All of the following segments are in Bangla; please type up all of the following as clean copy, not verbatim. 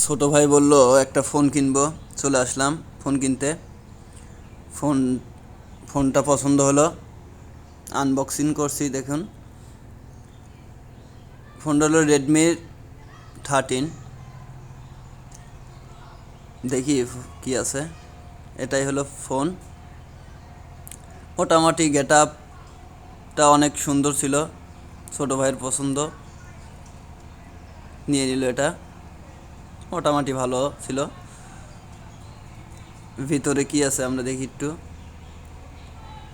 ছোট ভাই বলল একটা ফোন কিনবো, চলে আসলাম ফোন কিনতে। ফোন ফোনটা পছন্দ হলো, আনবক্সিং করছি। দেখুন, ফোনটা হলো Redmi 13। দেখি কি আছে। এটাই হলো ফোন। মোটামুটি গেট আপটা অনেক সুন্দর ছিল, ছোট ভাইয়ের পছন্দ, নিয়ে নিল এটা। মোটামুটি ভালো ছিল। ভিতরে কি আছে আমরা দেখি একটু।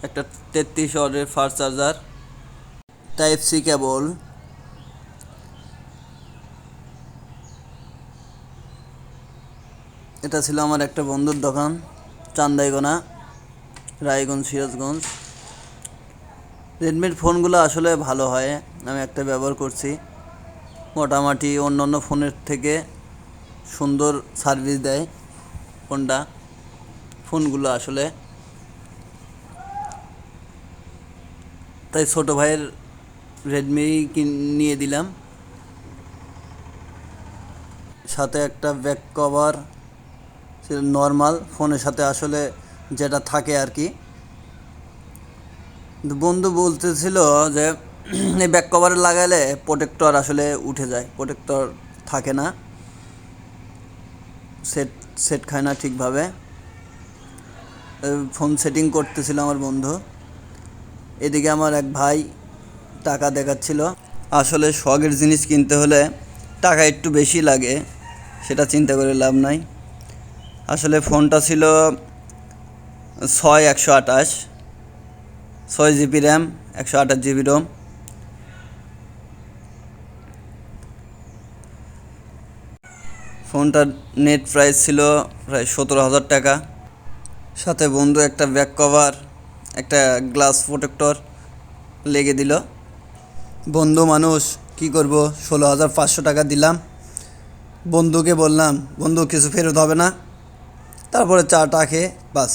একটা 33 ওয়াটের fast charger, type C cable. এটা ছিল আমার একটা বন্ধুর দোকান, চান্দাইগোনা, রায়গঞ্জ, সিরাজগঞ্জ। রেডমির ফোনগুলো আসলে ভালো হয়, আমি একটা ব্যবহার করছি। মোটামুটি অন্য অন্য ফোনের থেকে সুন্দর সার্ভিস দেয় ফোনগুলো আসলে। তাই ছোট ভাইয়ের রেডমি নিয়ে দিলাম। সাথে একটা ব্যাক কভার, নর্মাল ফোনের সাথে আসলে যেটা থাকে আর কি। বন্ধু বলতেছিল যে এই ব্যাক কভারে লাগালে প্রোটেক্টর আসলে উঠে যায়, প্রোটেক্টর থাকে না, সেট সেট খায় না ঠিকভাবে। ফোন সেটিং করতেছিল আমার বন্ধু, এদিকে আমার এক ভাই টাকা দেখাচ্ছিল। আসলে শখের জিনিস কিনতে হলে টাকা একটু বেশি লাগে, সেটা চিন্তা করে লাভ নাই। আসলে ফোনটা ছিল 128, 6 জিবি র্যাম, 128 জিবি রোম। ফোনটার নেট প্রাইস ছিল প্রায় 17,000 টাকা। সাথে বন্ধু একটা ব্যাক কভার, একটা গ্লাস প্রোটেক্টর লেগে দিল। বন্ধু মানুষ, কি করব, 16,500 টাকা দিলাম। বন্ধুকে বললাম, বন্ধু কিছু ফেরত হবে না। তারপরে চা টা খেয়ে বাস।